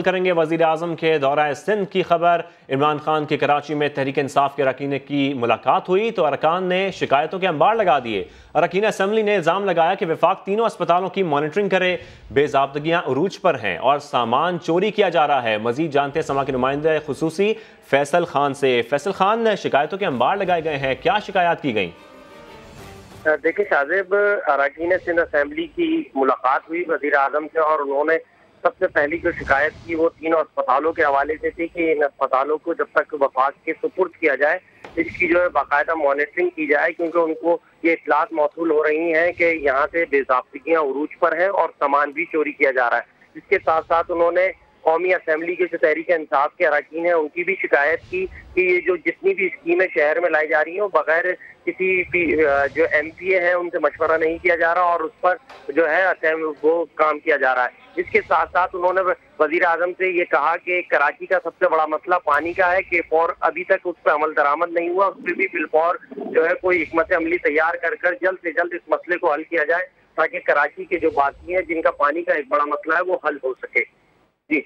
करेंगे वज़ीर आज़म के दौरा सिंध की खबर। इमरान खान की कराची में तहरीक इंसाफ के अरकान की मुलाकात हुई तो अरकान ने शिकायतों के अंबार लगा दिए। अरकान असम्बली ने इल्ज़ाम लगाया कि वफाक तीनों अस्पतालों की मॉनिटरिंग करे, बेज़ाब्तगियां उरूज पर हैं और सामान चोरी किया जा रहा है। मजीद जानते हैं समा के नुमाइंदे खुसूसी फैसल खान से। फैसल खान, शिकायतों के अंबार लगाए गए हैं, क्या शिकायत की गई? देखिए शाहजेब, अरकान सिंध असम्बली की मुलाकात हुई वज़ीर आज़म से और उन्होंने सबसे पहली जो शिकायत की वो तीनों अस्पतालों के हवाले से थी कि इन अस्पतालों को जब तक वफाक के सुपुर्द किया जाए इसकी जो है बाकायदा मॉनिटरिंग की जाए, क्योंकि उनको ये इत्तलात मौसूल हो रही हैं कि यहाँ से बेज़ाब्तगियां उरूज पर हैं और सामान भी चोरी किया जा रहा है। इसके साथ साथ उन्होंने कौमी असम्बली के जो तहरीक इंसाफ के अरकान हैं उनकी भी शिकायत की कि ये जो जितनी भी स्कीमें शहर में लाई जा रही हैं वो बगैर किसी जो MPA है उनसे मशवरा नहीं किया जा रहा और उस पर जो है वो काम किया जा रहा है। इसके साथ साथ उन्होंने वज़ीर आज़म से ये कहा कि कराची का सबसे बड़ा मसला पानी का है कि फौर अभी तक उस पर अमल दरामद नहीं हुआ, उस पर भी बिलफौर जो है कोई हिकमत अमली तैयार कर जल्द से जल्द इस मसले को हल किया जाए ताकि कराची के जो बाकी हैं जिनका पानी का एक बड़ा मसला है वो हल हो सके। जी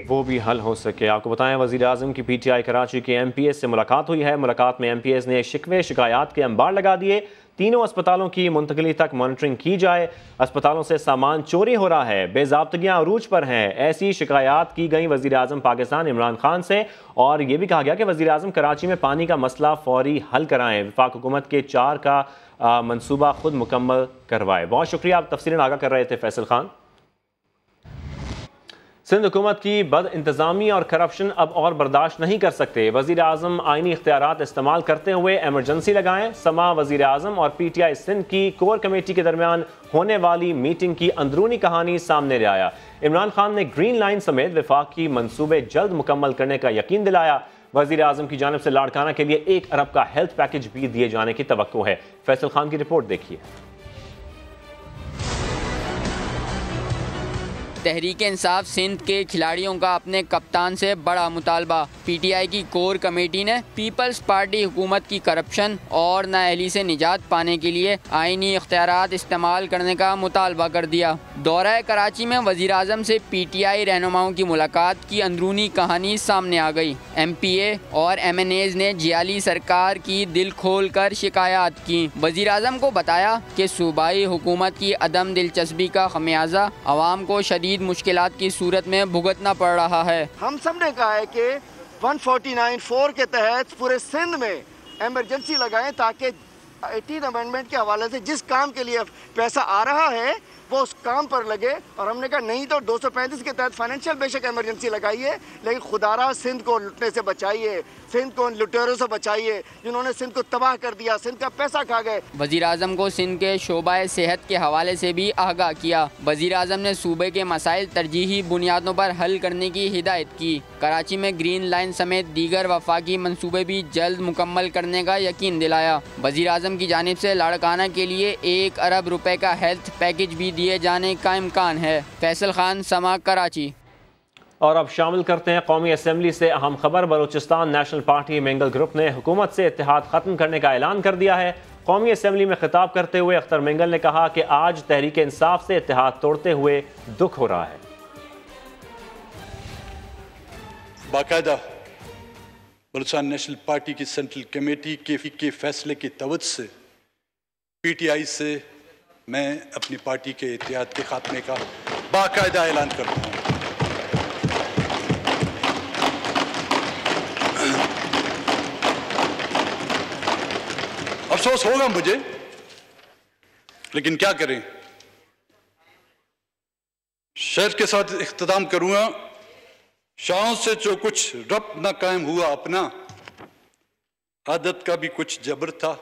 वो भी हल हो सके। आपको बताएं वज़ीर आज़म की PTI कराची के MPS से मुलाकात हुई है। मुलाकात में MPS ने शिकवे शिकायत के अंबार लगा दिए। तीनों अस्पतालों की मुंतकली तक मॉनिटरिंग की जाए। अस्पतालों से सामान चोरी हो रहा है, बेज़ाब्तगियां अरूज पर हैं, ऐसी शिकायत की गई वज़ीर आज़म पाकिस्तान इमरान खान से। और ये भी कहा गया कि वज़ीर आज़म कराची में पानी का मसला फौरी हल कराएं, वफाक हुकूमत के 4 का मनसूबा खुद मुकम्मल करवाए। बहुत शुक्रिया, आप तफसीलन आगाह कर रहे थे फैसल खान। सिंध हुकूमत की बद इंतज़ामी और करप्शन अब और बर्दाश्त नहीं कर सकते। वज़ीर आज़म आइनी इख्तियारात इस्तेमाल करते हुए एमरजेंसी लगाएं। समा वज़ीर आज़म और PTI सिंध की कोर कमेटी के दरमियान होने वाली मीटिंग की अंदरूनी कहानी सामने ले आया। इमरान खान ने ग्रीन लाइन समेत वफाक की मनसूबे जल्द मुकम्मल करने का यकीन दिलाया। वज़ीर आज़म की जानिब से लाड़काना के लिए 1 अरब का हेल्थ पैकेज भी दिए जाने की तवक्को है। फैसल खान की रिपोर्ट देखिए। तहरीक इंसाफ सिंध के खिलाड़ियों का अपने कप्तान से बड़ा मुतालबा। PTI की कोर कमेटी ने पीपल्स पार्टी हुकूमत की करप्शन और नाअहली से निजात पाने के लिए आइनी इख्तियारात इस्तेमाल करने का मुतालबा कर दिया। दौरा कराची में वज़ीर आज़म से PTI रहनुमाओं की मुलाकात की अंदरूनी कहानी सामने आ गई। MPA और MNAs ने जियाली सरकार की दिल खोल कर शिकायत की। वज़ीर आज़म को बताया कि सूबाई हुकूमत की अदम दिलचस्पी का खमियाजा आवाम को शदीद मुश्किलात की सूरत में भुगतना पड़ रहा है। हम सब ने कहा है कि 149(4) के तहत पूरे सिंध में इमरजेंसी लगाएं ताकि 18 अमेंडमेंट के हवाले से जिस काम के लिए पैसा आ रहा है वो उस काम पर लगे। और हमने कहा नहीं तो 235 के तहत फाइनेंशियल बेशक इमरजेंसी लगाइए, लेकिन खुदारा सिंध को लुटने से बचाइए, सिंध को लुटेरों से बचाइए जिन्होंने सिंध को तबाह कर दिया, सिंध का पैसा खा गए। वज़ीर आज़म को सिंध के शोबाए सेहत के हवाले से भी आगाह किया। वज़ीर आज़म ने सूबे के मसाइल तरजीही बुनियादों पर हल करने की हिदायत की। कराची में ग्रीन लाइन समेत दीगर वफाकी मनसूबे भी जल्द मुकम्मल करने का यकीन दिलाया। वज़ीर आज़म की जानिब से लाड़काना के लिए 1 अरब रुपए का हेल्थ पैकेज भी दिए जाने का इम्कान है। फैसल खान, समा, कराची। और अब शामिल करते हैं कौमी असम्बली से अहम खबर। Balochistan national party Mengal group ने हुकूमत से इत्तेहाद ख़त्म करने का ऐलान कर दिया है। कौमी असम्बली में खिताब करते हुए अख्तर मेंगल ने कहा कि आज तहरीक इंसाफ से इत्तेहाद तोड़ते हुए दुख हो रहा है। बाकायदा बलूचिस्तान नेशनल पार्टी की सेंट्रल कमेटी के फैसले की तवज्जो से PTI से मैं अपनी पार्टी के इत्तेहाद के खात्मे का बाकायदा ऐलान करता हूँ। अफसोस होगा मुझे, लेकिन क्या करें। शहर के साथ इख्तिताम करूंगा। शाहों से जो कुछ रब्त न कायम हुआ अपना, आदत का भी कुछ जबर था,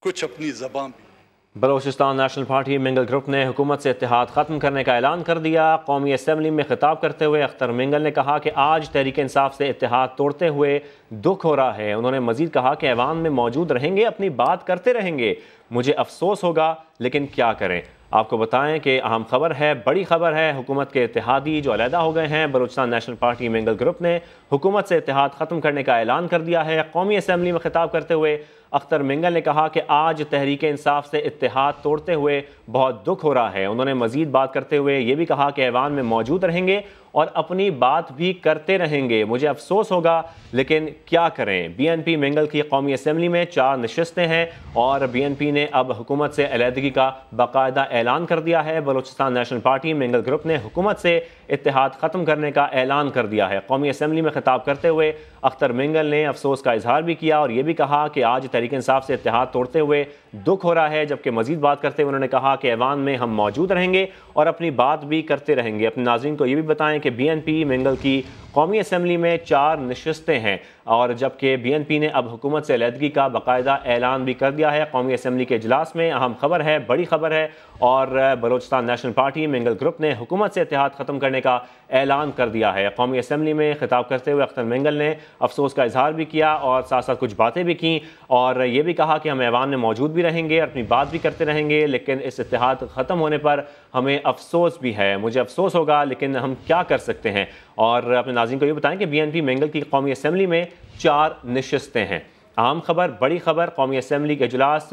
कुछ अपनी ज़बान भी। Balochistan national party Mengal group ने हुकूमत से इत्तेहाद ख़त्म करने का ऐलान कर दिया। कौमी असम्बली में खिताब करते हुए अख्तर मेंगल ने कहा कि आज तहरीक इंसाफ से इत्तेहाद तोड़ते हुए दुख हो रहा है। उन्होंने मजीद कहा कि ऐवान में मौजूद रहेंगे, अपनी बात करते रहेंगे। मुझे अफसोस होगा, लेकिन क्या करें। आपको बताएं कि अहम खबर है, बड़ी खबर है। हुकूमत के इत्तेहादी जो अलहदा हो गए हैं, Balochistan national party Mengal group ने हुकूमत से इत्तेहाद ख़त्म करने का ऐलान कर दिया है। कौमी असम्बली में खिताब करते हुए अख्तर मेंगल ने कहा कि आज तहरीक इंसाफ से इत्तेहाद तोड़ते हुए बहुत दुख हो रहा है। उन्होंने मजीद बात करते हुए ये भी कहा कि ऐवान में मौजूद रहेंगे और अपनी बात भी करते रहेंगे। मुझे अफसोस होगा लेकिन क्या करें। BNP मिंगल की कौमी असम्बली में 4 नशिस्तें हैं और BNP ने अब हुकूमत से अलहदगी का बाकायदा ऐलान कर दिया है। Balochistan national party mingle group ने हुकूमत से इत्तेहाद ख़त्म करने का ऐलान कर दिया है। कौमी असम्बली में खिताब करते हुए अख्तर मिंगल ने अफसोस का इजहार भी किया और ये भी कहा कि आज तहरीक इंसाफ से इत्तेहाद तोड़ते हुए दुख हो रहा है। जबकि मजीद बात करते हुए उन्होंने कहा कि ऐवान में हम मौजूद रहेंगे और अपनी बात भी करते रहेंगे। अपने नाज़रीन को ये भी बताएं कि BNP मिंगल की कौमी असम्बली में 4 नशिस्तें हैं और जबकि BNP ने अब हुकूमत से अलहदगी का बाकायदा ऐलान भी कर दिया है। कौमी असम्बली के इजलास में अहम खबर है, बड़ी खबर है और Balochistan national party mingle group ने हुकूमत से इत्तेहाद ख़त्म करने का ऐलान कर दिया है। कौमी असम्बली में खिताब करते हुए अख्तर मिंगल ने अफसोस का इजहार भी किया और साथ साथ कुछ बातें भी की और ये भी कहा कि हम ऐवान में मौजूद भी रहेंगे, अपनी बात भी करते रहेंगे, लेकिन इस इत्तेहाद ख़त्म होने पर हमें अफसोस भी है। मुझे अफसोस होगा लेकिन हम क्या कर सकते हैं। और अपने नाज़रीन को ये बताएं कि BNP मिंगल की कौमी असम्बली में 4 नशिस्तें हैं। अहम खबर, बड़ी खबर, कौमी असम्बली का इजलास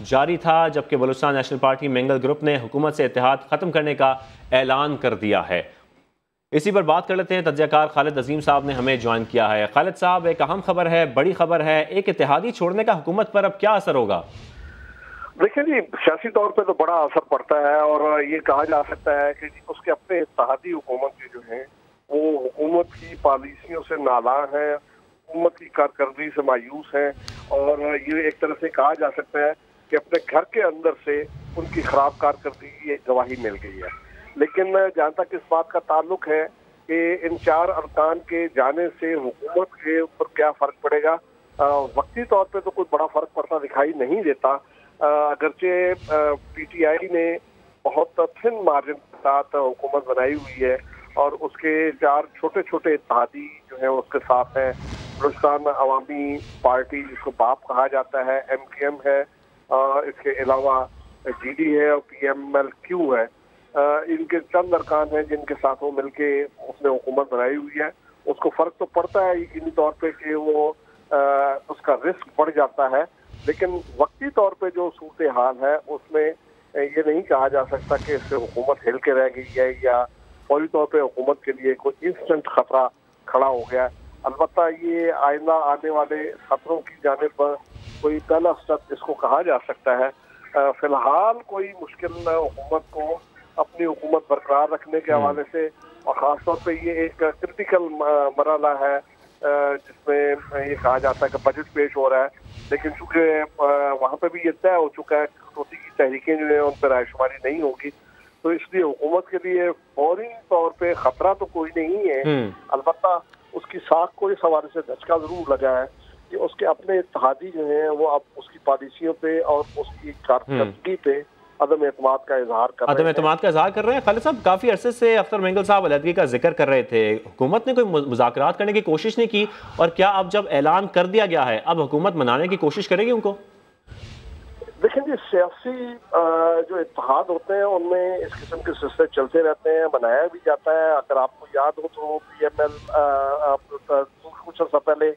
जारी था जबकि Balochistan national party mingle group ने हुकूमत से इत्तेहाद ख़त्म करने का ऐलान कर दिया है। इसी पर बात कर लेते हैं। तज्ज़ियाकार खालिद अजीम साहब ने हमें ज्वाइन किया है। खालिद साहब, एक अहम खबर है, बड़ी खबर है, एक इत्तेहादी छोड़ने का हुकूमत पर अब क्या असर होगा? देखिए जी, सियासी तौर पे तो बड़ा असर पड़ता है और ये कहा जा सकता है कि उसके अपने इत्तेहादी हुकूमत के जो हैं वो हुकूमत की पॉलिसियों से नालां हैं, हुकूमत की कारकर्दगी से मायूस हैं और ये एक तरह से कहा जा सकता है कि अपने घर के अंदर से उनकी खराब कारकर्दगी की एक गवाही मिल गई है। लेकिन जहाँ तक इस बात का ताल्लुक है कि इन 4 अरकान के जाने से हुकूमत के ऊपर क्या फ़र्क पड़ेगा, वक्ती तौर पे तो कोई बड़ा फ़र्क पड़ता दिखाई नहीं देता। अगरचे PTI ने बहुत थिन मार्जिन के साथ हुकूमत बनाई हुई है और उसके 4 छोटे छोटे इत्तेहादी जो हैं उसके साथ हैं। बलूचिस्तान अवामी पार्टी जिसको बाप कहा जाता है, MKM है, इसके अलावा GD है और PMLQ है। इनके चंद अरकान हैं जिनके साथ वो मिलके उसने हुकूमत बनाई हुई है। उसको फ़र्क तो पड़ता है यकीनी तौर पे कि वो उसका रिस्क बढ़ जाता है, लेकिन वक्ती तौर पे जो सूरत हाल है उसमें ये नहीं कहा जा सकता कि इससे हुकूमत हिल के रह गई है या फौरी तौर पे हुकूमत के लिए कोई इंस्टेंट खतरा खड़ा हो गया। अलबत्ता ये आइंदा आने वाले खतरों की जानिब पर कोई पहला स्टेप इसको कहा जा सकता है। फिलहाल कोई मुश्किल हुकूमत को अपनी हुकूमत बरकरार रखने के हवाले से और ख़ासतौर पे ये एक क्रिटिकल मरहला है जिसमें ये कहा जाता है कि बजट पेश हो रहा है, लेकिन चूँकि वहाँ पे भी ये तय हो चुका है कटौती की तहरीकें जो है उन पर रायशुमारी नहीं होगी, तो इसलिए हुकूमत के लिए फौरी तौर पे खतरा तो कोई नहीं है। अलबत्ता उसकी साख को इस हवाले से धचका जरूर लगा है कि उसके अपने इत्तेहादी जो हैं वो अब उसकी पॉलिसियों पे और उसकी कारकर्दगी पे अदम एतमाद का इजहार कर रहे हैं। खालिद साहब, काफ़ी अरसे से अख्तर मिंगल साहब अलहदगी का जिक्र कर रहे थे, हुकूमत ने कोई मुज़ाकरात करने की कोशिश नहीं की और क्या अब जब ऐलान कर दिया गया है अब हुकूमत मनाने की कोशिश करेगी उनको? देखिए जी, सियासी जो इत्तेहाद होते हैं उनमें इस किस्म के सिलसिले चलते रहते हैं, बनाया भी जाता है। अगर आपको याद हो तो PML कुछ अर्सा पहले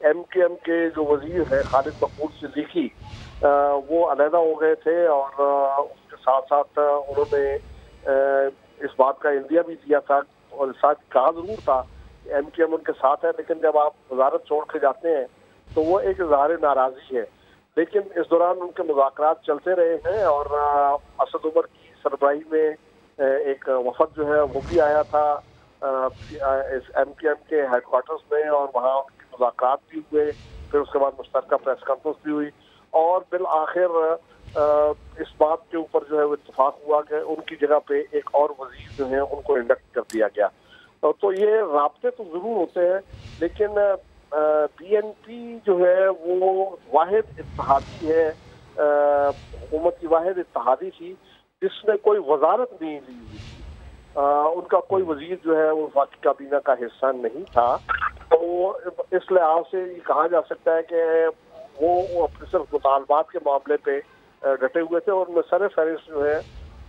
MKM के जो वजीर है खालिद मकबूल सिद्दीकी वो अलहदा हो गए थे और उसके साथ साथ उन्होंने इस बात का इंदिया भी दिया था और साथ कहा जरूर था कि MKM उनके साथ है, लेकिन जब आप वजारत छोड़ के जाते हैं तो वो एक इज़हार नाराज़गी है। लेकिन इस दौरान उनके मुज़ाकरात चलते रहे हैं और असद उमर की सरबराही में एक वफद जो है वो भी आया था इस MKM के हेडक्वार्टर्स में और वहाँ उनके मुज़ाकरात भी हुए। फिर उसके बाद मुश्तरका प्रेस कॉन्फ्रेंस भी हुई और बिल आखिर इस बात के ऊपर जो है वो इत्तेफाक हुआ कि उनकी जगह पे एक और वजीर जो है उनको इंडक्ट कर दिया गया। तो ये राब्ते तो ज़रूर होते हैं, लेकिन BNP जो है वो वाहिद इत्तेहादी है, हुकूमत की वाहिद इत्तेहादी थी जिसने कोई वजारत नहीं ली हुई थी। उनका कोई वजीर जो है वो वफाकी काबीना का हिस्सा नहीं था। तो इस लिहाज से ये कहा जा सकता है कि वो अपने सिर्फ मुतालबात के मामले पे डटे हुए थे और उनमें सर फहरिस्त जो है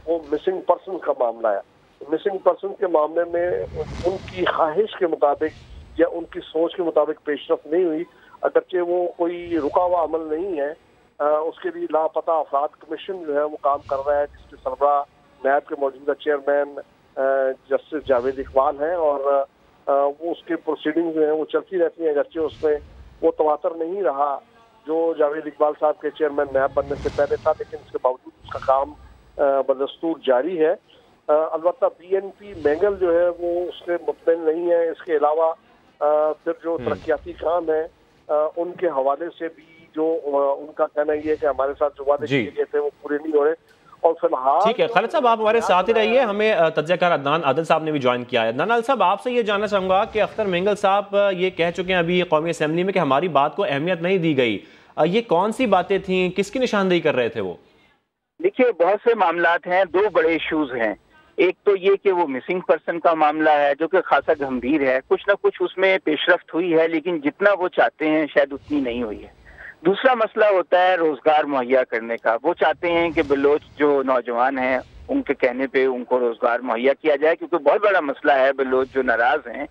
वो मिसिंग पर्सन का मामला है। मिसिंग पर्सन के मामले में उनकी ख्वाहिश के मुताबिक या उनकी सोच के मुताबिक पेशरफ नहीं हुई, अगरचे वो कोई रुका हुआ अमल नहीं है। उसके लिए लापता अफराद कमीशन जो है वो काम कर रहा है जिसके सरबराह नायब के मौजूदा चेयरमैन जस्टिस जावेद इकबाल हैं और वो उसके प्रोसीडिंग्स जो हैं वो चलती रहती हैं, अगरचे उसमें वो तवातर नहीं रहा जो जावेद इकबाल साहब के चेयरमैन नैब बनने से पहले था, लेकिन इसके बावजूद उसका काम बदस्तूर जारी है। अलबत्ता BNP मैंगल जो है वो उससे मुतमईन नहीं है। इसके अलावा फिर जो तरक्याती काम है उनके हवाले से भी जो उनका कहना ये है कि हमारे साथ जो वादे किए गए थे वो पूरे नहीं हो रहे। और फिलहाल ठीक है खालिद साहब, आप हमारे साथ ही रहिए। हमें तज्ज़ियाकार अदनान आदिल साहब ने भी ज्वाइन किया है। अदनान आदिल साहब, आपसे ये जानना चाहूँगा कि अख्तर मेंगल साहब ये कह चुके हैं अभी कौमी असम्बली में कि हमारी बात को अहमियत नहीं दी गई। ये कौन सी बातें थी, किसकी निशानदेही कर रहे थे वो? देखिए, बहुत से मामलात हैं, दो बड़े इश्यूज हैं। एक तो ये कि वो मिसिंग पर्सन का मामला है जो कि खासा गंभीर है, कुछ ना कुछ उसमें पेशरफ्त हुई है लेकिन जितना वो चाहते हैं शायद उतनी नहीं हुई है। दूसरा मसला होता है रोजगार मुहैया करने का। वो चाहते हैं कि बलोच जो नौजवान हैं उनके कहने पे उनको रोजगार मुहैया किया जाए, क्योंकि बहुत बड़ा मसला है बलोच जो नाराज हैं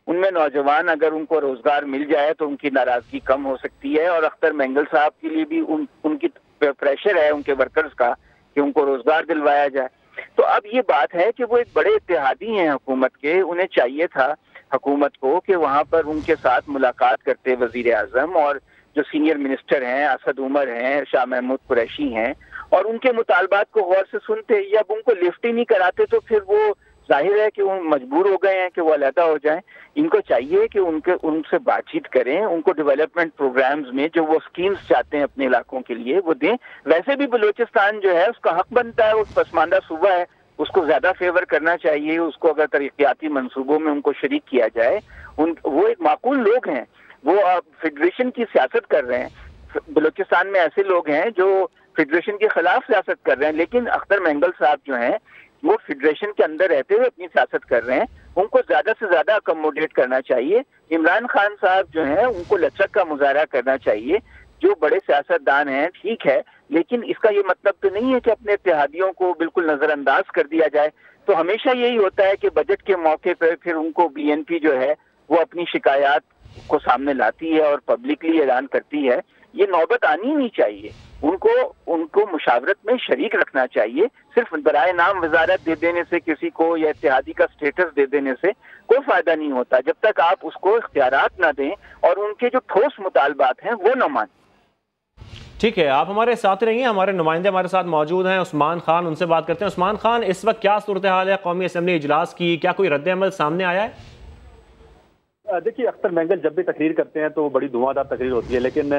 उनमें नौजवान अगर उनको रोजगार मिल जाए तो उनकी नाराजगी कम हो सकती है। और अख्तर मेंगल साहब के लिए भी उनकी प्रेशर है उनके वर्कर्स का कि उनको रोजगार दिलवाया जाए। तो अब ये बात है कि वो एक बड़े इत्तेहादी हैं हुकूमत के, उन्हें चाहिए था हुकूमत को कि वहां पर उनके साथ मुलाकात करते वजीर आजम और जो सीनियर मिनिस्टर हैं असद उमर हैं, शाह महमूद कुरैशी हैं, और उनके मुतालबात को गौर से सुनते। या उनको लिफ्ट ही नहीं कराते तो फिर वो जाहिर है कि वो मजबूर हो गए हैं कि वो अलहदा हो जाएं। इनको चाहिए कि उनसे बातचीत करें, उनको डेवलपमेंट प्रोग्राम्स में जो वो स्कीम्स चाहते हैं अपने इलाकों के लिए वो दें। वैसे भी बलूचिस्तान जो है उसका हक बनता है, वो पसमानदा सूबा है, उसको ज्यादा फेवर करना चाहिए। उसको अगर तरक्याती मंसूबों में उनको शरीक किया जाए, वो एक माकूल लोग हैं। वो अब फेडरेशन की सियासत कर रहे हैं। बलूचिस्तान में ऐसे लोग हैं जो फेडरेशन के खिलाफ सियासत कर रहे हैं, लेकिन अख्तर मेंगल साहब जो हैं वो फेडरेशन के अंदर रहते हुए अपनी सियासत कर रहे हैं। उनको ज्यादा से ज्यादा अकोमोडेट करना चाहिए। इमरान खान साहब जो हैं उनको लचक का मुजाहरा करना चाहिए। जो बड़े सियासतदान हैं ठीक है, लेकिन इसका ये मतलब तो नहीं है कि अपने इत्तेहादियों को बिल्कुल नजरअंदाज कर दिया जाए। तो हमेशा यही होता है कि बजट के मौके पर फिर उनको BNP जो है वो अपनी शिकायत को सामने लाती है और पब्लिकली ऐलान करती है। ये नौबत आनी नहीं चाहिए। उनको मुशावरत में शरीक रखना चाहिए। सिर्फ बराए नाम वजारत दे देने से किसी को या इत्तेहादी का स्टेटस दे देने से कोई फायदा नहीं होता जब तक आप उसको इख्तियारात ना दें और उनके जो ठोस मुतालबात हैं वो न मानें। ठीक है, आप हमारे साथ रहिए। हमारे नुमाइंदे हमारे साथ मौजूद हैं, उस्मान खान, उनसे बात करते हैं। उस्मान खान, इस वक्त क्या सूरत हाल है कौमी असम्बली इजलास की? क्या कोई रद्द अमल सामने आया है? देखिए, अख्तर मेंगल जब भी तकरीर करते हैं तो बड़ी धुआंधार तकरीर होती है, लेकिन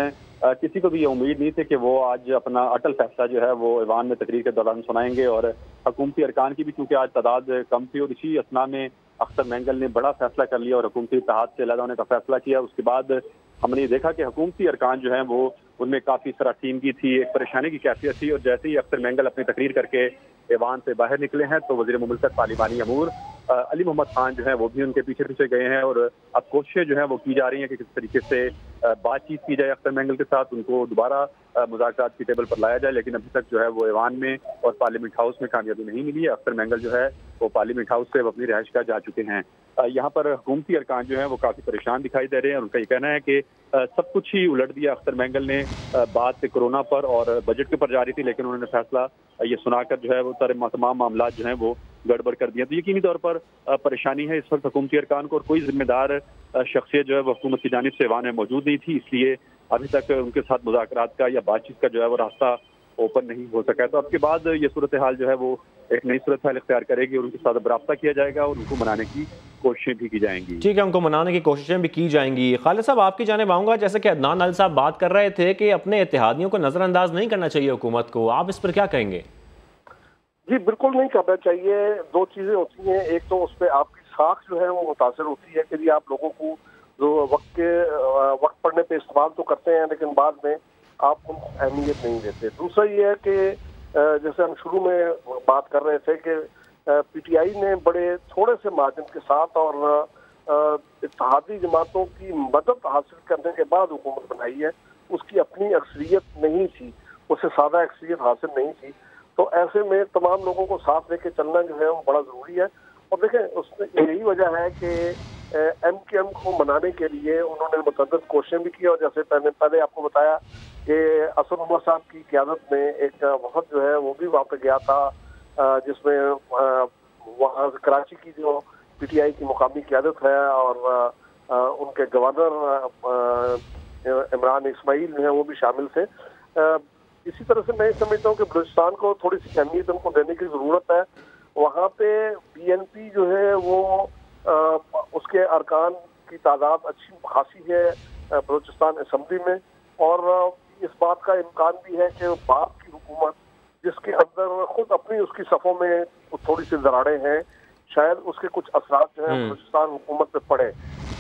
किसी को भी ये उम्मीद नहीं थी कि वो आज अपना अटल फैसला जो है वो ईवान में तकरीर के दौरान सुनाएंगे। और हुकूमती अरकान की भी चूंकि आज तादाद कम थी और इसी असना में अख्तर मेंगल ने बड़ा फैसला कर लिया और हुकूमती इत्तेहाद से अलग होने का फैसला किया। उसके बाद हमने ये देखा कि हुकूमती अरकान जो है वो उनमें काफ़ी सरासीमगी थी, एक परेशानी की कैफियत थी। और जैसे ही अख्तर मेंगल अपनी तकरीर करके ईवान से बाहर निकले हैं तो वज़ीर मुमलिकत पार्लिमानी अमूर अली मोहम्मद खान जो है वो भी उनके पीछे पीछे गए हैं। और अब कोशिशें जो है वो की जा रही हैं कि किस तरीके से बातचीत की जाए अख्तर मेंगल के साथ, उनको दोबारा मुज़ाकरात की टेबल पर लाया जाए। लेकिन अभी तक जो है वो ईवान में और पार्लियामेंट हाउस में कामयाबी नहीं मिली है। अख्तर मेंगल जो है वो पार्लियामेंट हाउस से अपनी रिहाइश का जा चुके हैं। यहाँ पर हुकूमती अरकान जो है वो काफ़ी परेशान दिखाई दे रहे हैं। उनका ये कहना है कि सब कुछ ही उलट दिया अख्तर मेंगल ने। बात कोरोना पर और बजट के ऊपर जा रही थी, लेकिन उन्होंने फैसला ये सुनाकर जो है वो तमाम मामला जो है वो गड़बड़ कर दिया। तो यकीनी तौर पर परेशानी है इस वक्त हुकूमती अरकान को, और कोई जिम्मेदार शख्सियत जो है वो हुकूमत की जानिब से ईवान में मौजूद नहीं थी, इसलिए अभी तक उनके साथ मुज़ाकरात का या बातचीत का जो है वो रास्ता ओपन नहीं हो सका है। तो अब के बाद ये सूरत हाल जो है वो एक नई सूरत हाल इख्तियार करेगी और उनके साथ राब्ता किया जाएगा और उनको मनाने की कोशिशें भी की जाएंगी। ठीक है, उनको मनाने की कोशिशें भी की जाएंगी। खालिद साहब, आपकी जानिब आऊँगा। जैसे कि अदनान अल साहब बात कर रहे थे कि अपने इत्तेहादियों को नज़रअंदाज नहीं करना चाहिए हुकूमत को, आप इस पर क्या कहेंगे? जी बिल्कुल नहीं करना चाहिए। दो चीज़ें होती हैं, एक तो उस पर आपकी साख जो है वो मुतासर होती है कि आप लोगों को जो वक्त पड़ने पे इस्तेमाल तो करते हैं लेकिन बाद में आप उनको अहमियत नहीं देते। दूसरा ये है कि जैसे हम शुरू में बात कर रहे थे कि PTI ने बड़े थोड़े से मार्जिन के साथ और इत्तेहादी जमातों की मदद हासिल करने के बाद हुकूमत बनाई है। उसकी अपनी अक्सरियत नहीं थी, उससे सादा अक्सरियत हासिल नहीं थी। तो ऐसे में तमाम लोगों को साथ लेके चलना जो है वो बड़ा ज़रूरी है। और देखें, उसमें यही वजह है कि MKM को मनाने के लिए उन्होंने मुतअद्दिद कोशिशें भी की। और जैसे पहले आपको बताया कि असद उमर साहब की क़यादत में एक वफ़द जो है वो भी वहाँ पे गया था, जिसमें वहाँ कराची की जो PTI की मुकामी क़यादत है और उनके गवर्नर इमरान इस्माइल जो है वो भी शामिल थे। इसी तरह से मैं समझता हूँ कि बलूचिस्तान को थोड़ी सी अहमियत उनको देने की ज़रूरत है। वहाँ पे BNP जो है वो उसके अरकान की तादाद अच्छी खासी है बलूचिस्तान असम्बली में, और इस बात का इम्कान भी है कि बाप की हुकूमत जिसके अंदर खुद अपनी उसकी सफ़ों में थोड़ी सी दरारें हैं, शायद उसके कुछ असरात जो है बलूचिस्तान हुकूमत पे पड़े।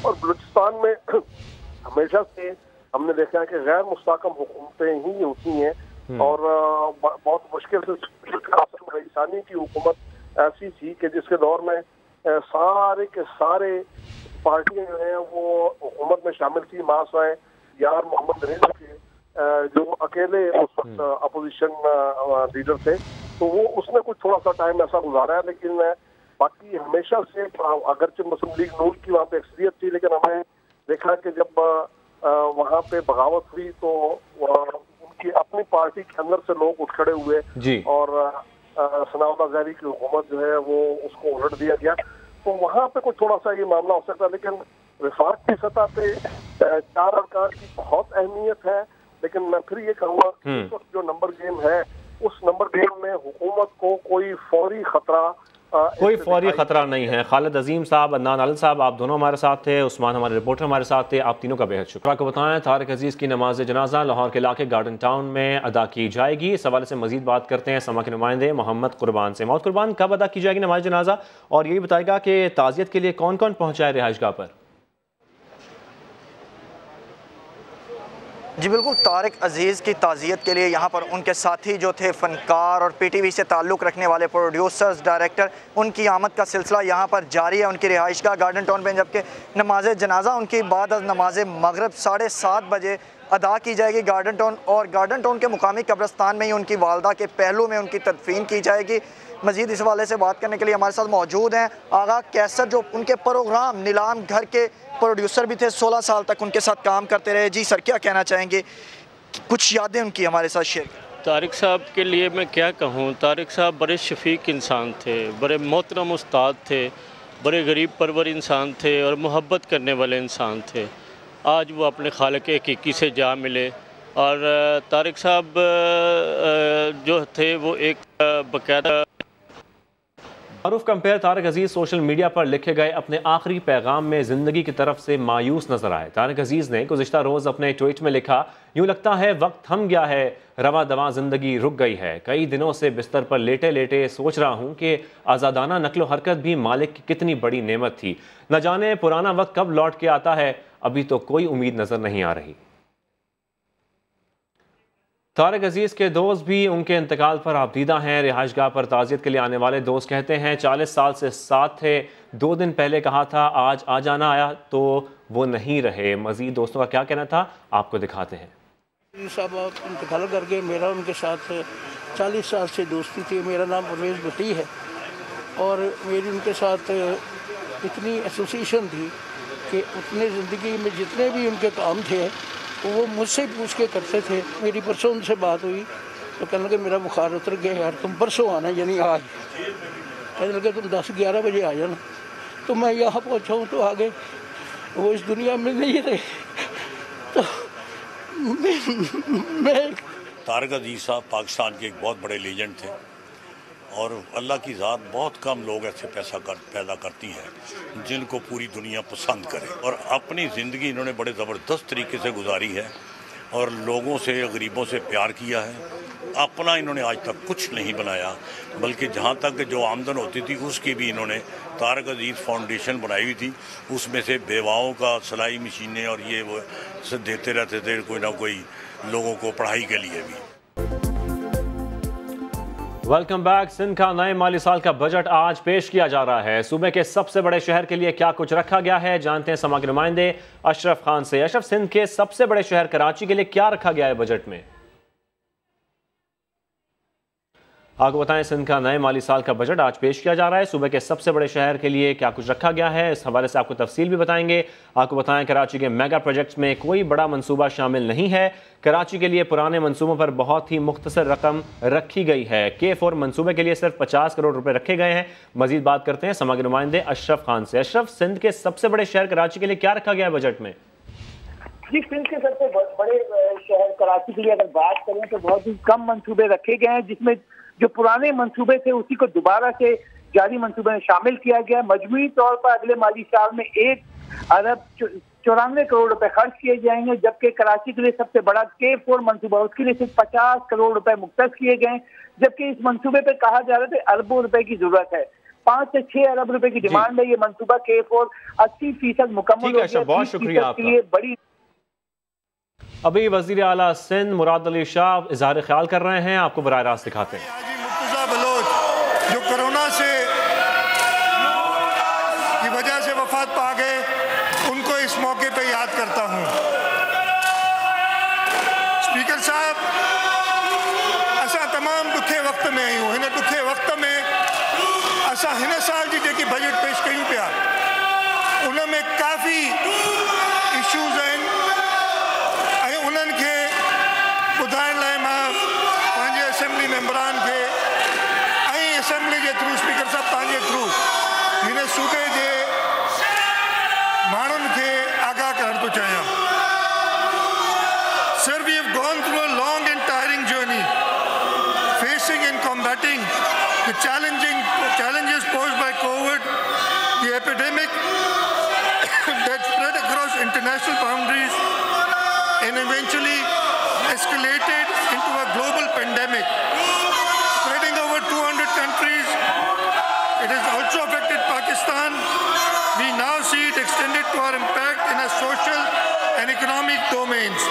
और बलूचिस्तान में हमेशा से हमने देखा है कि गैर मुस्तहकम हुकूमतें ही होती हैं और बहुत मुश्किल से रईसानी की हुकूमत ऐसी थी कि जिसके दौर में सारे के सारे पार्टियां जो हैं वो हुकूमत में शामिल थी, मासवाए यार मोहम्मद रेजा के जो अकेले उस वक्त अपोजिशन लीडर थे, तो वो उसने कुछ थोड़ा सा टाइम ऐसा गुजारा है। लेकिन बाकी हमेशा से अगरचे मुस्लिम लीग नून की वहाँ पे अक्सरियत थी, लेकिन हमें देखा कि जब वहाँ पे बगावत हुई तो उनकी अपनी पार्टी के अंदर से लोग उठ खड़े हुए और सनाउल्लाह ज़हरी की हुकूमत जो है वो उसको उलट दिया गया। तो वहाँ पे कुछ थोड़ा सा ये मामला हो सकता है, लेकिन वफाक की सतह पे 4 अरकान की बहुत अहमियत है। लेकिन मैं फिर ये कहूँगा इस वक्त जो नंबर गेम है, उस नंबर गेम में हुकूमत को कोई फौरी खतरा नहीं है। खालिद अजीम साहब, अदनान आलिम साहब, आप दोनों हमारे साथ थे, उस्मान हमारे रिपोर्टर हमारे साथ थे, आप तीनों का बेहद शुक्र। आपको बताएं तारिक अजीज़ की नमाज जनाजा लाहौर के इलाके गार्डन टाउन में अदा की जाएगी। इस हवाले से मजीद बात करते हैं समा के नुमाइंदे मोहम्मद कुर्बान से। मोहम्मद कुर्बान, कब अदा की जाएगी नमाज जनाजा, और यही बताएगा कि ताज़ियत के लिए कौन कौन पहुँचा है रिहाइशगाह पर? जी बिल्कुल, तारिक अजीज़ की ताज़ियत के लिए यहाँ पर उनके साथी जो थे फ़नकार और PTV से ताल्लुक़ रखने वाले प्रोड्यूसर्स, डायरेक्टर, उनकी आमद का सिलसिला यहाँ पर जारी है उनकी रिहाइशगाह गार्डन टाउन में। जबकि नमाज जनाजा उनकी बाद नमाज मगरिब 7:30 बजे अदा की जाएगी गार्डन टाउन, और गार्डन टाउन के मुकामी कब्रिस्तान में ही उनकी वालदा के पहलू में उनकी तदफीन की जाएगी। मज़ीद इस हवाले से बात करने के लिए हमारे साथ मौजूद हैं आगा कैसर, जो उनके प्रोग्राम नीलाम घर के प्रोड्यूसर भी थे, 16 साल तक उनके साथ काम करते रहे। जी सर, क्या कहना चाहेंगे, कुछ यादें उनकी हमारे साथ शेयर करें। तारिक साहब के लिए मैं क्या कहूँ, तारिक साहब बड़े शफीक इंसान थे, बड़े मोहतरम उस्ताद थे, बड़े गरीब परवर इंसान थे और मोहब्बत करने वाले इंसान थे। आज वो अपने खालिक हकीकी से जा मिले, और तारिक साहब जो थे वो एक बाकायदा मारूफ कंपेयर तारिक अजीज़ सोशल मीडिया पर लिखे गए अपने आखिरी पैगाम में ज़िंदगी की तरफ से मायूस नजर आए। तारिक अजीज़ ने गुज़िश्ता रोज़ अपने ट्वीट में लिखा, यूँ लगता है वक्त थम गया है, रवा दवा ज़िंदगी रुक गई है। कई दिनों से बिस्तर पर लेटे लेटे सोच रहा हूँ कि आज़ादाना नक्लो हरकत भी मालिक की कितनी बड़ी नेमत थी। न जाने पुराना वक्त कब लौट के आता है, अभी तो कोई उम्मीद नज़र नहीं आ रही। तारिक अजीज़ के दोस्त भी उनके इंतकाल पर आपदीदा हैं। रिहाइशगाह पर ताज़ियत के लिए आने वाले दोस्त कहते हैं 40 साल से साथ थे, 2 दिन पहले कहा था आज आ जाना आया तो वो नहीं रहे। मज़ीद दोस्तों का क्या कहना था आपको दिखाते हैं। साहब इंतकाल करके मेरा उनके साथ 40 साल से दोस्ती थी। मेरा नाम परवेज़ भट्टी है और मेरी उनके साथ इतनी एसोसिएशन थी कि अपने ज़िंदगी में जितने भी उनके काम थे वो मुझसे पूछ के करते थे। मेरी परसों उनसे बात हुई तो कहने लगे मेरा बुखार उतर गया यार, तुम परसों आना, यानी आज। कहने लगे तुम 10-11 बजे आ जाना। तो मैं यहाँ पहुँचा हूँ तो आगे वो इस दुनिया में नहीं रहे। तो मैं तारिक अजीज़ साहब पाकिस्तान के एक बहुत बड़े लीजेंड थे और अल्लाह की ज़ात बहुत कम लोग ऐसे पैदा करती हैं जिनको पूरी दुनिया पसंद करे, और अपनी ज़िंदगी इन्होंने बड़े ज़बरदस्त तरीके से गुजारी है और लोगों से, गरीबों से प्यार किया है। अपना इन्होंने आज तक कुछ नहीं बनाया, बल्कि जहाँ तक जो आमदन होती थी उसकी भी इन्होंने तारिक अजीज़ फाउंडेशन बनाई हुई थी, उसमें से बेवाओं का सिलाई मशीनें और ये वो देते रहते थे कोई ना कोई लोगों को पढ़ाई के लिए भी। Welcome back. सिंध का नए माली साल का बजट आज पेश किया जा रहा है। सूबे के सबसे बड़े शहर के लिए क्या कुछ रखा गया है, जानते हैं समा के नुमाइंदे अशरफ खान से। अशरफ, सिंध के सबसे बड़े शहर कराची के लिए क्या रखा गया है बजट में? आपको बताएं, सिंध का नए माली साल का बजट आज पेश किया जा रहा है। सूबे के सबसे बड़े शहर के लिए क्या कुछ रखा गया है, इस हवाले से आपको तफसील भी बताएंगे। आपको बताएं, कराची के मेगा प्रोजेक्ट्स में कोई बड़ा मंसूबा शामिल नहीं है। कराची के लिए पुराने मंसूबों पर बहुत ही मुख्तसर रकम रखी गई है। K4 मंसूबे के लिए सिर्फ 50 करोड़ रुपए रखे गए हैं। मजीद बात करते हैं समा के नुमाइंदे अशरफ खान से। अशरफ, सिंध के सबसे बड़े शहर कराची के लिए क्या रखा गया है बजट में? जी, सिंध के सबसे बड़े शहर कराची के लिए अगर बात करें तो बहुत ही कम मंसूबे रखे गए हैं, जिसमें जो पुराने मंसूबे थे उसी को दोबारा से जारी मंसूबे में शामिल किया गया है। मजमूई तौर पर अगले माली साल में 1 अरब 94 करोड़ रुपए खर्च किए जाएंगे, जबकि कराची के लिए सबसे बड़ा K4 मंसूबा, उसके लिए सिर्फ 50 करोड़ रुपए मुख्तस किए गए, जबकि इस मंसूबे पे कहा जा रहा है अरबों रुपए की जरूरत है। 5 से 6 अरब रुपए की डिमांड है। ये मंसूबा K4 80% मुकम्मल हो गया। बहुत शुक्रिया आपका। बड़ी अभी वजीर आला सिंध मुराद अली शाह इजहार ख्याल कर रहे हैं, आपको बराह रास्त दिखाते हैं। मुर्तज़ा बलोच जो कोरोना से की वजह से वफात पा गए, उनको इस मौके पे याद करता हूँ। स्पीकर साहब, असां तमाम ॾुखे वक्त में आहियूं। हिन ॾुखे वक्त में असां हिन साल जी जेकी बजट पेश कयूं पिया, उन में काफ़ी इशूज़ आहिनि ऐं उन्हनि खे ॿुधाइण लाइ मां पंहिंजे असेंबली मेंबरान खे ऐं असेंबली जे थ्रू, स्पीकर साहब तव्हांजे थ्रू, हिन सूबे जे माण्हुनि खे आगाह करणु थो चाहियां। Sir, we have gone through a long and tiring journey, facing and combating the challenges posed by COVID, the epidemic that spread across international boundaries and eventually escalated into a global pandemic, spreading over 200 countries. It has also affected Pakistan. We now see it extended to our impact in our social and economic domains.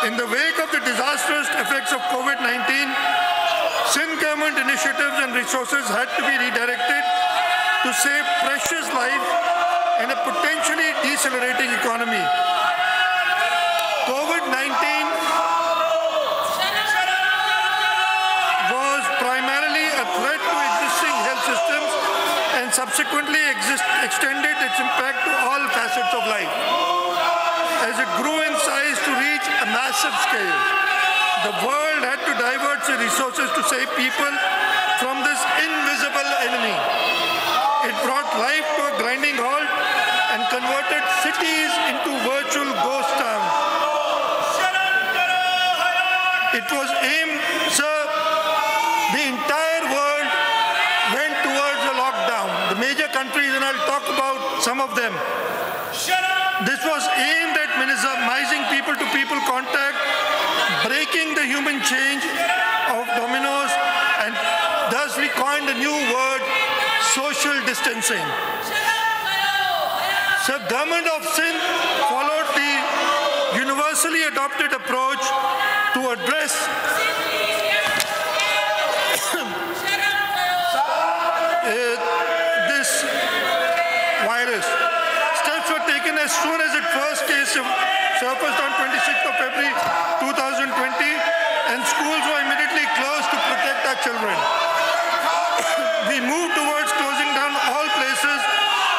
In the wake of the disastrous effects of COVID-19, Sindh government initiatives and resources had to be redirected to save precious lives in a potentially decelerating economy. COVID-19 was primarily a threat to existing health systems and subsequently extended its impact to all facets of life. As it grew in size to reach a massive scale, the world had to divert its resources to save people from this invisible enemy. It brought life to a grinding halt and converted cities into virtual ghost towns. It was aimed, sir, the entire world went towards a lockdown. The major countries, and I'll talk about some of them. This was aimed at minimizing people-to-people contact, breaking the human chain of dominoes, and thus we coined a new word, social distancing. So government of Sindh followed the universally adopted approach to address this virus. Steps were taken as soon as its first case surfaced on 26th of February 2020, and schools were immediately closed to protect our children. We moved towards closing down all places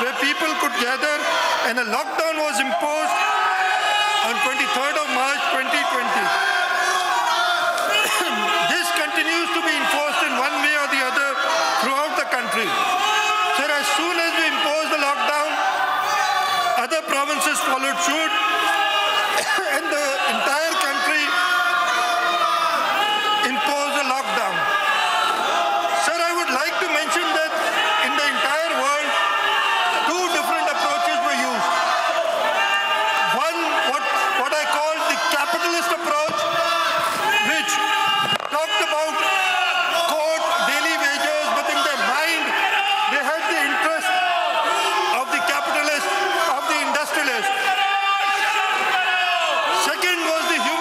where people could gather, and a lockdown was imposed on 23rd of March 2020. This continues to be enforced in one way or the other throughout the country. So as soon as we imposed the lockdown, other provinces followed suit, and the entire country imposed a lockdown. Sir, I would like to mention that in the entire world, 2 different approaches were used. One, what I call the capitalist approach, which talked about quote daily wages, but in their mind they had the interest of the capitalist, of the industrialist. Second was the human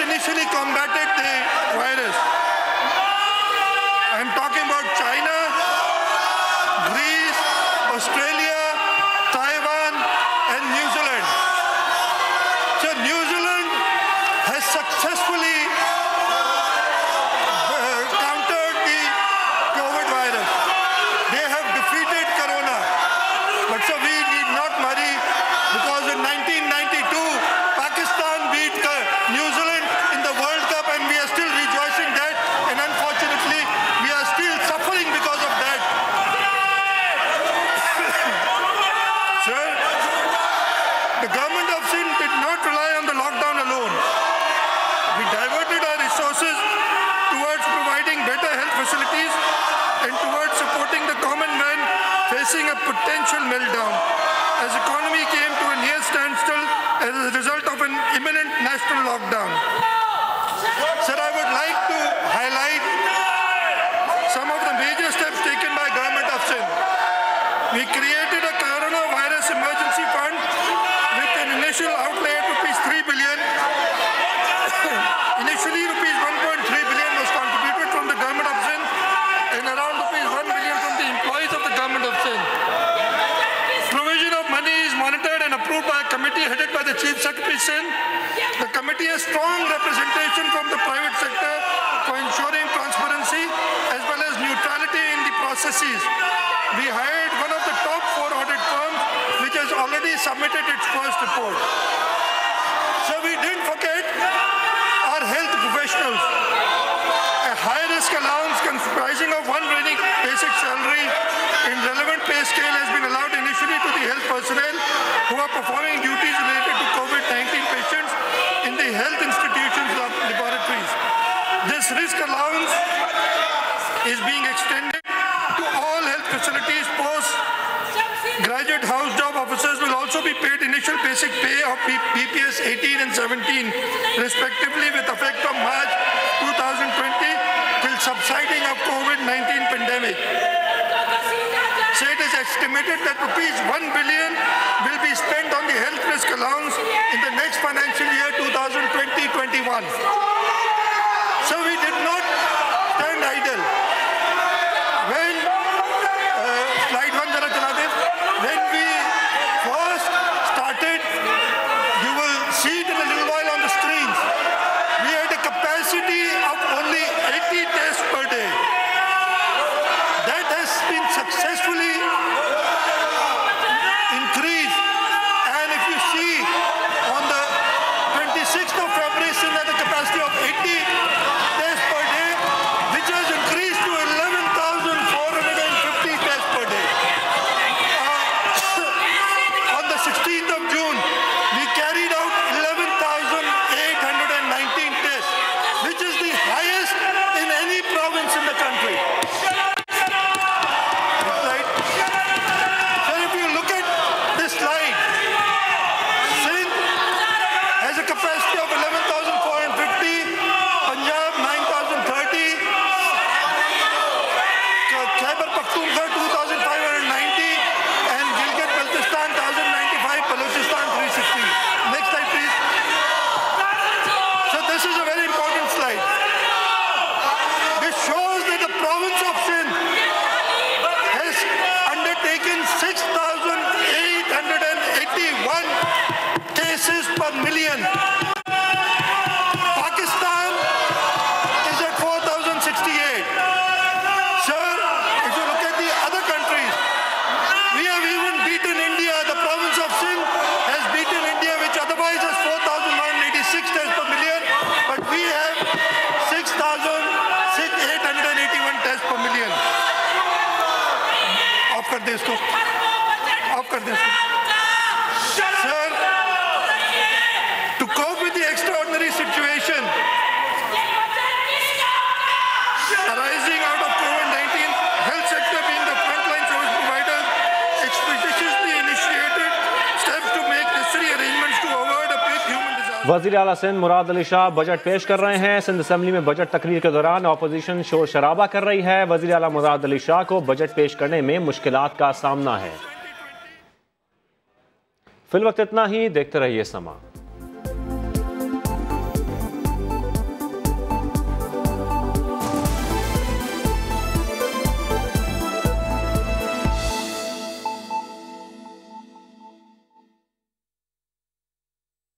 initially combated the virus. I'm talking about China, Greece, Australia, Taiwan, and New Zealand. So New Zealand has successfully countered the COVID virus. They have defeated Corona. But so we need not worry, because in 1992, Pakistan beat New Zealand in the World Cup, and we are still rejoicing that. And unfortunately, we are still suffering because of that. Sir, the government of Sindh did not rely on the lockdown alone. We diverted our resources towards providing better health facilities and towards supporting the common man facing a potential meltdown, as the economy came to a near standstill as a result of an imminent national lockdown. Sir, I would like to highlight some of the major steps taken by government of Sindh. We created a coronavirus emergency fund with an initial outlay of ₹3 billion. Initially, ₹1.3 billion was contributed from the government of Sindh and around ₹1 billion from the employees of the government of Sindh. Provision of money is monitored and approved by a committee headed by the Chief Secretary Sindh. The committee has strong representation from the private sector for ensuring transparency as well as neutrality in the processes. We hired one of the top 4 audit firms, which has already submitted its first report. So we didn't forget our health professionals. A high-risk allowance comprising of 1 basic salary in relevant pay scale has been allowed initially to the health personnel who are performing duties related to COVID-19 patients in the health institutions of laboratories. This risk allowance is being extended to all health facilities. Post-graduate house job officers will also be paid initial basic pay of BPS 18 and 17 respectively, with effect from March 2020 till subsiding of COVID-19 pandemic. So it is estimated that ₹1 billion will be spent on the health risk allowance in the next financial year 2020-21. So we did not stand idle. When slide 1 jara chala de, when we first started, you will see it in a little while on the screens. We had a capacity of only 80 tests per day. That has been successfully increased. And if you see on the 26th of February, Sindh had a capacity of 80 tests per day, which has increased to 11,450 tests per day. On the 16th of June, we carried out 11,819 tests, which is the highest in any province in the country. Right? So if you look at this slide, Sindh has a capacity of 11,450, Punjab 9,030, Khyber Pakhtunkhwa 2,590, and Gilgit-Baltistan 1,095, Balochistan 360. Next slide, please. So this is a very important slide. This shows that the province of Sindh has undertaken 6,881 cases per million. Pakistan is at 4,068. Sir, if you look at the other countries, we have even beaten India. The province of Sindh has beaten India, which otherwise has 4,186 tests per million, but we have 6,881 tests per million. Off कर दे इसको. Off कर दे इसको. Sir, to cope with the extraordinary situation arising out of COVID-19, health sector being the frontline service provider, expeditiously initiated steps to make necessary arrangements to avoid a big human disaster. वज़ीर आला Sindh Murad Ali Shah budget पेश कर रहे हैं। Sindh assembly में budget तकरीर के दौरान अपोजिशन शोर शराबा कर रही है। वज़ीर आला मुराद अली शाह को बजट पेश करने में मुश्किलात का सामना है। फिलवक्त इतना ही, देखते रहिए समा।